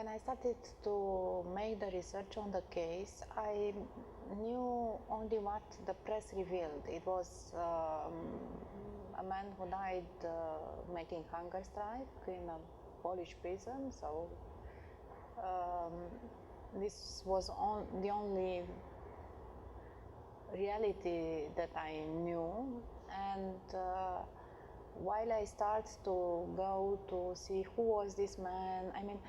When I started to make the research on the case, I knew only what the press revealed. It was a man who died making hunger strike in a Polish prison, so this was the only reality that I knew. And while I start to go to see who was this man, I mean,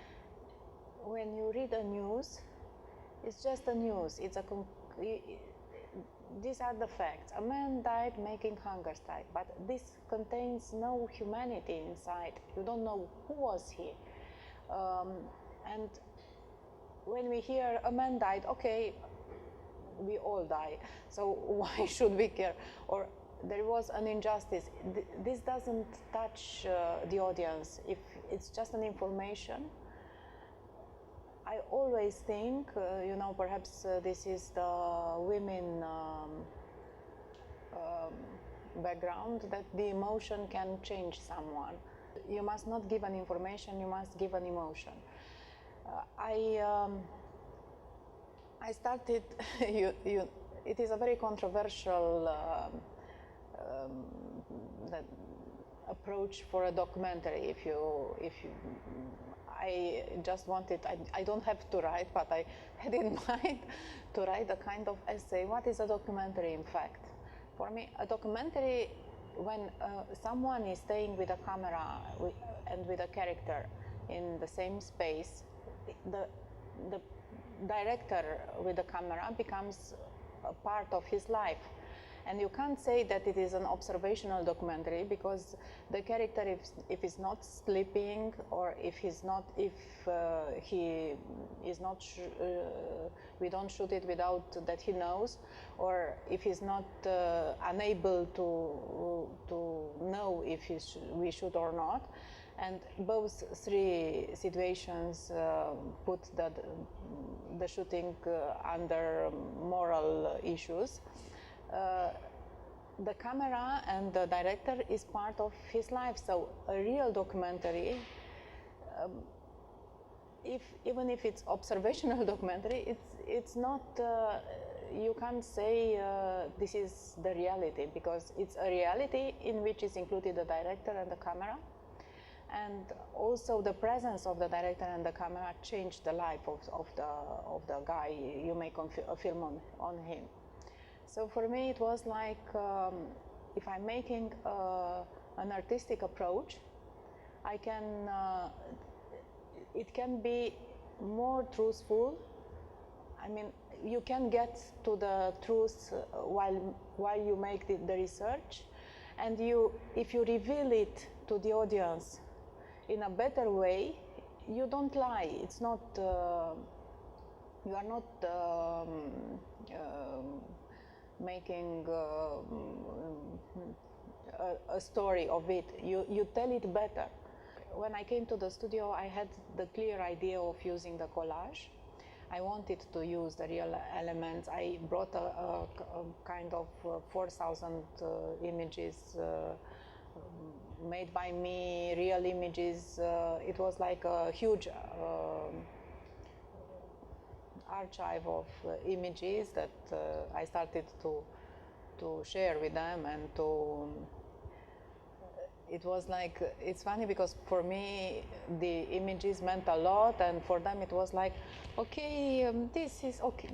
when you read the news, it's just the news. These are the facts. A man died making hunger strike, but this contains no humanity inside. You don't know who was he. And when we hear a man died, okay, we all die, so why should we care? Or there was an injustice. This doesn't touch the audience. If it's just an information, I always think, you know, perhaps this is the women background, that the emotion can change someone. You must not give an information, you must give an emotion. I started, it is a very controversial approach for a documentary. I just wanted, I don't have to write, but I had in mind to write a kind of essay. What is a documentary, in fact? For me, a documentary, when someone is staying with a camera and with a character in the same space, the director with the camera becomes a part of his life. And you can't say that it is an observational documentary, because the character, if he's not sleeping, or if he is not, we don't shoot it without that he knows, or if he's not unable to know if we shoot or not. And both three situations put the shooting under moral issues. The camera and the director is part of his life, so a real documentary, even if it's observational documentary, it's not, you can't say this is the reality, because it's a reality in which is included the director and the camera. And also the presence of the director and the camera changed the life of the guy you make a film on him. So for me it was like, if I'm making an artistic approach, I can, it can be more truthful. I mean, you can get to the truth while you make the research, and if you reveal it to the audience in a better way, you don't lie. It's not, you are not making a story of it. You tell it better. When I came to the studio, I had the clear idea of using the collage. I wanted to use the real elements. I brought a kind of 4,000 images made by me, real images. It was like a huge archive of images that I started to share with them, and it was like, it's funny because for me the images meant a lot, and for them it was like, okay, this is okay,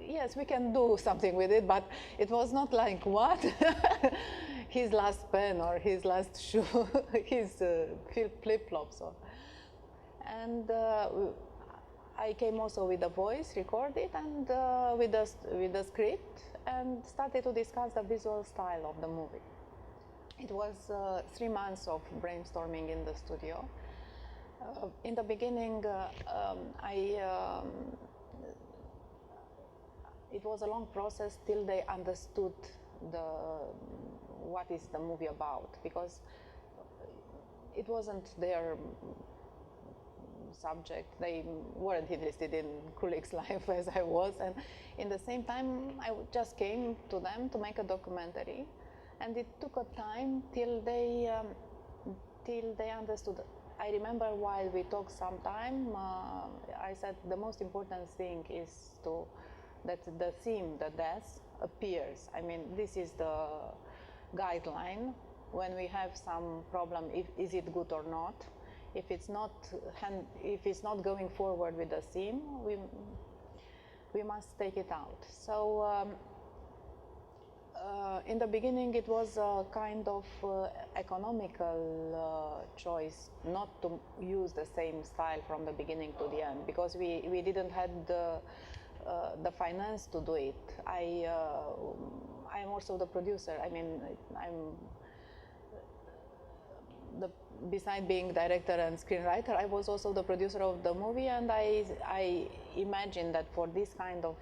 yes, we can do something with it, but it was not like, what? His last pen, or his last shoe, his flip-flops. And I came also with a voice, recorded, and with the script, and started to discuss the visual style of the movie. It was 3 months of brainstorming in the studio. In the beginning, it was a long process till they understood what is the movie about, because it wasn't their subject. They weren't interested in CRULIC's life as I was, and in the same time I just came to them to make a documentary, and it took a time till they understood. I remember while we talked sometime, I said the most important thing is that the theme, the death, appears. I mean, this is the guideline. When we have some problem, is it good or not? If it's not going forward with the theme, we must take it out. So in the beginning, it was a kind of economical choice not to use the same style from the beginning to the end, because we didn't have the finance to do it. I'm also the producer. I mean, beside being director and screenwriter, I was also the producer of the movie, and I imagined that for this kind of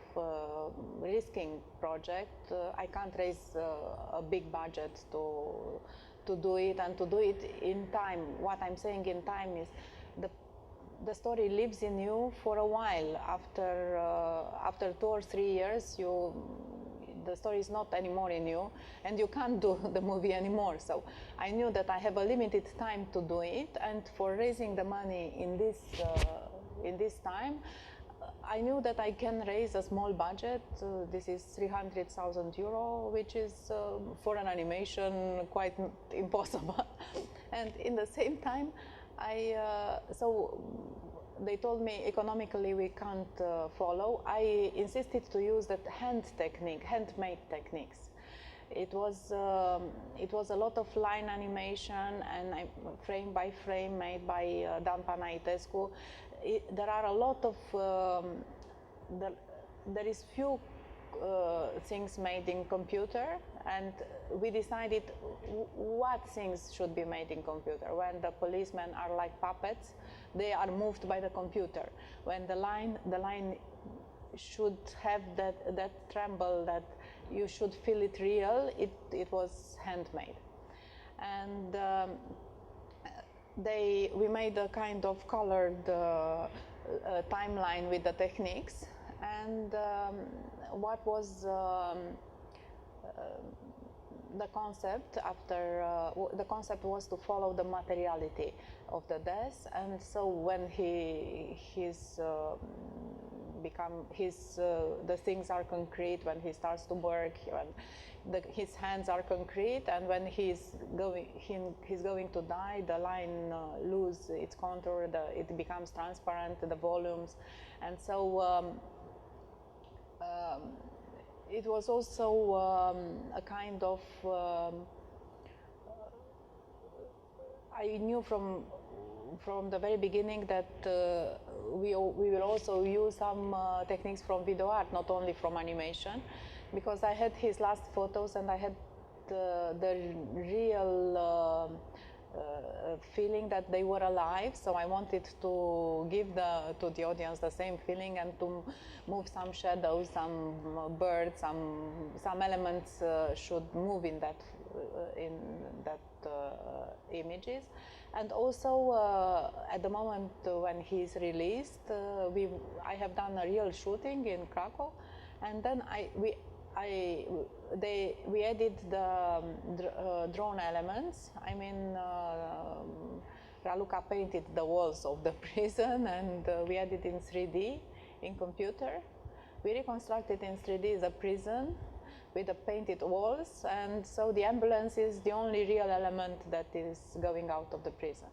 risking project, I can't raise a big budget to do it, and to do it in time. What I'm saying in time is the story lives in you for a while. After 2 or 3 years, the story is not anymore in you, and you can't do the movie anymore. So I knew that I have a limited time to do it, and for raising the money in this time, I knew that I can raise a small budget. This is 300,000 euro, which is for an animation quite impossible. And in the same time, so they told me economically we can't follow. I insisted to use that handmade techniques. It was a lot of line animation and frame by frame made by Dan Panaitescu. There are a lot of there is few things made in computer, and we decided what things should be made in computer. When the policemen are like puppets, they are moved by the computer. When the line should have that tremble, that you should feel it real, it was handmade. And we made a kind of colored timeline with the techniques. And what was the concept the concept was to follow the materiality of the death. And so when the things are concrete, when he starts to work, when his hands are concrete, and when he's going to die, the line lose its contour, it becomes transparent, the volumes. And so it was also a kind of I knew from the very beginning that we will also use some techniques from video art, not only from animation, because I had his last photos and I had the real feeling that they were alive. So I wanted to give to the audience the same feeling, and to move some shadows, some birds, some elements should move in that images. And also at the moment when he's released, I have done a real shooting in Krakow, and then we added the drone elements. I mean, Raluca painted the walls of the prison, and we added in 3D in computer. We reconstructed in 3D the prison with the painted walls, and so the ambulance is the only real element that is going out of the prison.